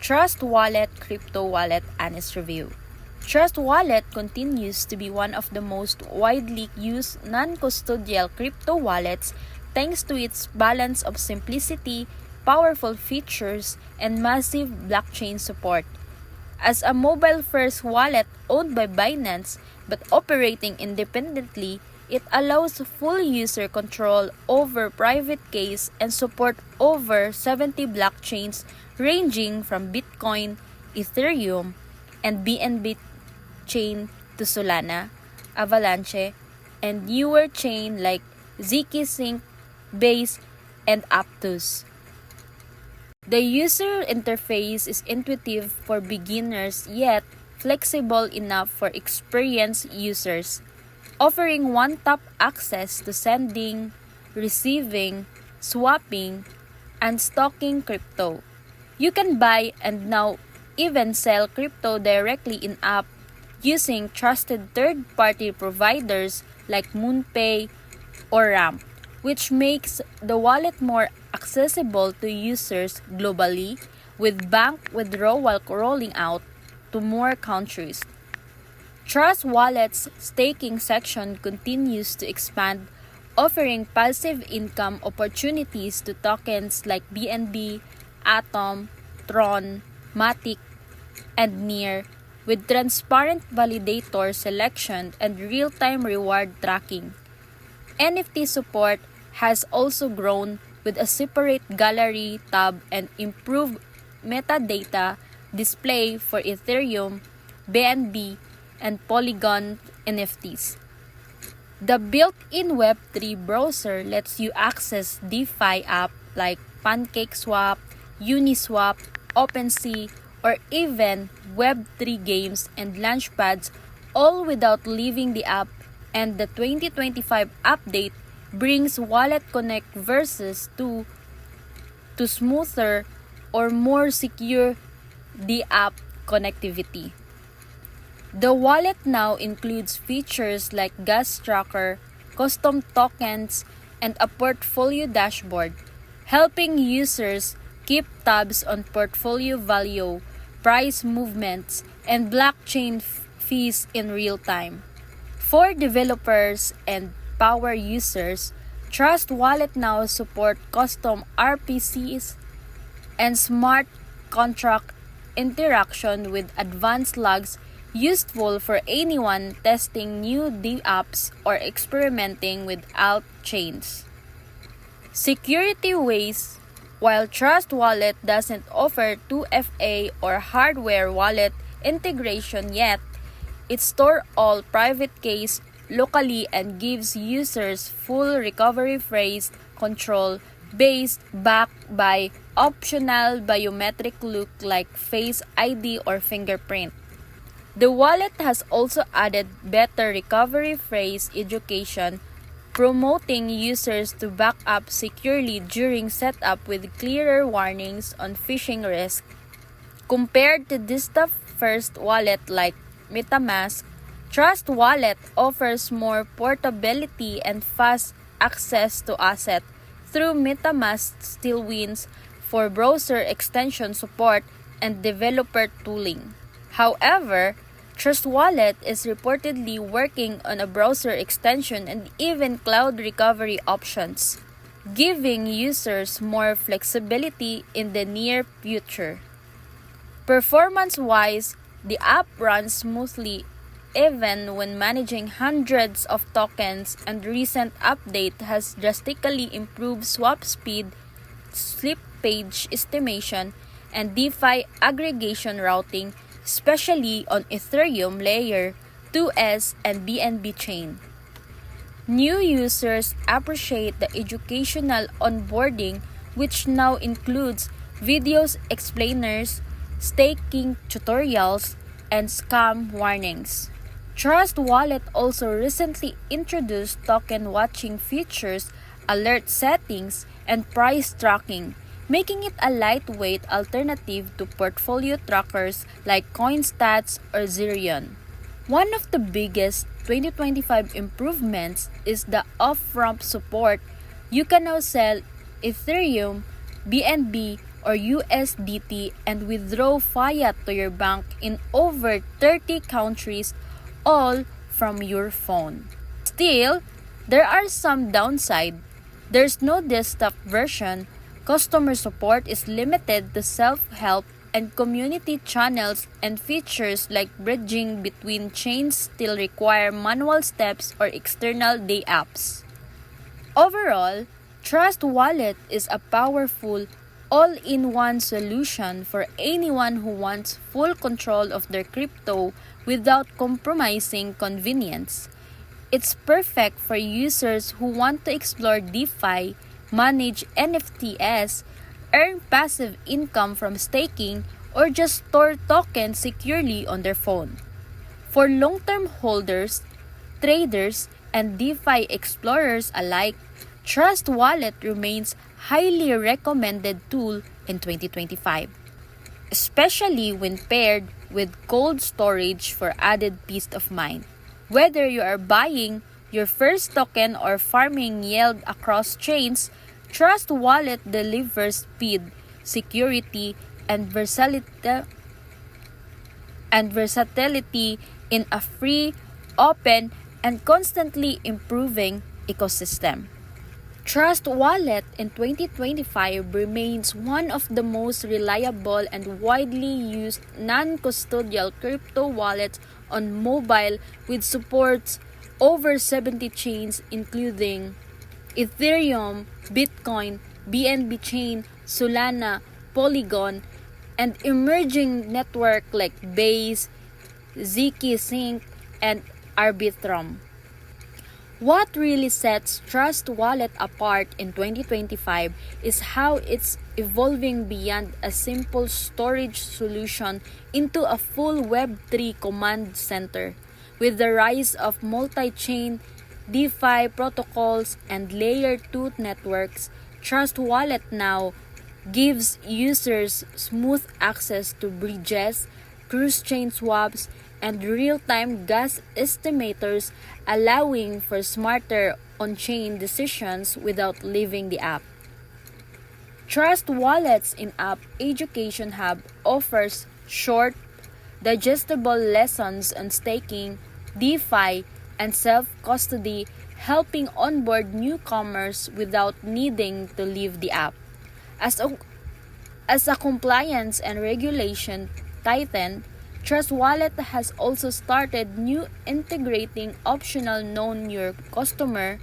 Trust Wallet Crypto Wallet Honest Review. Trust Wallet continues to be one of the most widely used non-custodial crypto wallets thanks to its balance of simplicity, powerful features, and massive blockchain support. As a mobile-first wallet owned by Binance but operating independently, it allows full user control over private keys and support over 70 blockchains ranging from Bitcoin, Ethereum, and BNB chain to Solana, Avalanche, and newer chain like zkSync, Base, and Aptos. The user interface is intuitive for beginners yet flexible enough for experienced users, offering one-tap access to sending, receiving, swapping, and stocking crypto. You can buy and now even sell crypto directly in-app using trusted third-party providers like MoonPay or Ramp, which makes the wallet more accessible to users globally, with bank withdrawal rolling out to more countries. Trust Wallet's staking section continues to expand, offering passive income opportunities to tokens like BNB, Atom, Tron, Matic, and Near, with transparent validator selection and real-time reward tracking. NFT support has also grown with a separate gallery tab and improved metadata display for Ethereum, BNB, and Polygon NFTs. The built-in Web3 browser lets you access DeFi apps like PancakeSwap, Uniswap, OpenSea, or even Web3 games and launchpads, all without leaving the app, and the 2025 update brings Wallet Connect versus 2 to smoother or more secure the app connectivity. The wallet now includes features like gas tracker, custom tokens, and a portfolio dashboard, helping users keep tabs on portfolio value, price movements, and blockchain fees in real time. For developers and power users, Trust Wallet now support custom RPCs and smart contract interaction with advanced logs, useful for anyone testing new dApps or experimenting with alt chains. Security ways. While Trust Wallet doesn't offer 2FA or hardware wallet integration yet, it stores all private keys locally and gives users full recovery phrase control backed by optional biometric look like Face ID or fingerprint. The wallet has also added better recovery phrase education, promoting users to back up securely during setup with clearer warnings on phishing risk. Compared to digital-first wallet like MetaMask, Trust Wallet offers more portability and fast access to assets through MetaMask still wins for browser extension support and developer tooling. However, Trust Wallet is reportedly working on a browser extension and even cloud recovery options, giving users more flexibility in the near future. Performance-wise, the app runs smoothly even when managing hundreds of tokens, and recent update has drastically improved swap speed, slippage estimation, and DeFi aggregation routing, especially on Ethereum Layer 2s and BNB chain. New users appreciate the educational onboarding, which now includes videos explainers, staking tutorials, and scam warnings. Trust Wallet also recently introduced token watching features, alert settings, and price tracking, making it a lightweight alternative to portfolio trackers like CoinStats or Zerion. One of the biggest 2025 improvements is the off-ramp support. You can now sell Ethereum, BNB, or USDT and withdraw fiat to your bank in over 30 countries, all from your phone. Still, there are some downside. There's no desktop version. Customer support is limited to self-help and community channels, and features like bridging between chains still require manual steps or external day apps. Overall, Trust Wallet is a powerful, all-in-one solution for anyone who wants full control of their crypto without compromising convenience. It's perfect for users who want to explore DeFi, manage NFTs, earn passive income from staking, or just store tokens securely on their phone. For long-term holders, traders, and DeFi explorers alike, Trust Wallet remains highly recommended tool in 2025, especially when paired with cold storage for added peace of mind. Whether you are buying your first token or farming yield across chains, Trust Wallet delivers speed, security, and versatility in a free, open, and constantly improving ecosystem. Trust Wallet in 2025 remains one of the most reliable and widely used non-custodial crypto wallets on mobile, with supports over 70 chains including Ethereum, Bitcoin, BNB Chain, Solana, Polygon, and emerging networks like Base, zkSync, and Arbitrum. What really sets Trust Wallet apart in 2025 is how it's evolving beyond a simple storage solution into a full Web3 command center. With the rise of multi-chain, DeFi protocols, and Layer 2 networks, Trust Wallet now gives users smooth access to bridges, cross-chain swaps, and real-time gas estimators, allowing for smarter on-chain decisions without leaving the app. Trust Wallet's in-app education hub offers short, digestible lessons on staking, DeFi, and self-custody, helping onboard newcomers without needing to leave the app. As a compliance and regulation titan, Trust Wallet has also started new integrating optional Know Your Customer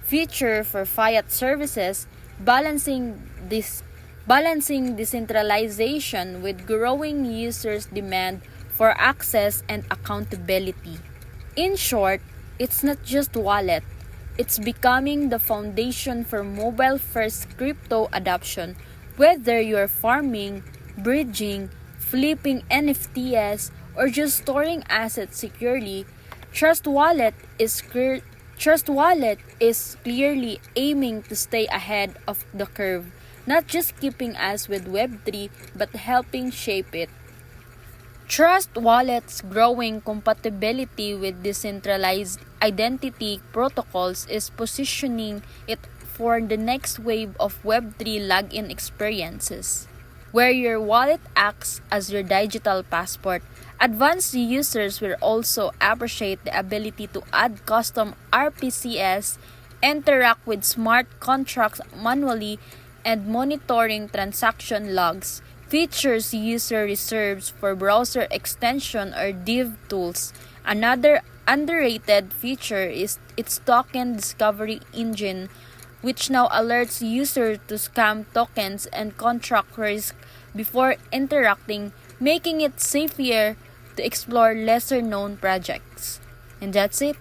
feature for fiat services, balancing decentralization with growing users' demand for access and accountability. In short, it's not just wallet, it's becoming the foundation for mobile-first crypto adoption. Whether you're farming, bridging, flipping NFTs, or just storing assets securely, Trust Wallet is clearly aiming to stay ahead of the curve, not just keeping us with Web3 but helping shape it. Trust Wallet's growing compatibility with decentralized identity protocols is positioning it for the next wave of Web3 login experiences, where your wallet acts as your digital passport. Advanced users will also appreciate the ability to add custom RPCs, interact with smart contracts manually, and monitoring transaction logs, features user reserves for browser extension or div tools. Another underrated feature is its token discovery engine, which now alerts users to scam tokens and contract risk before interacting, making it safer to explore lesser-known projects. And that's it.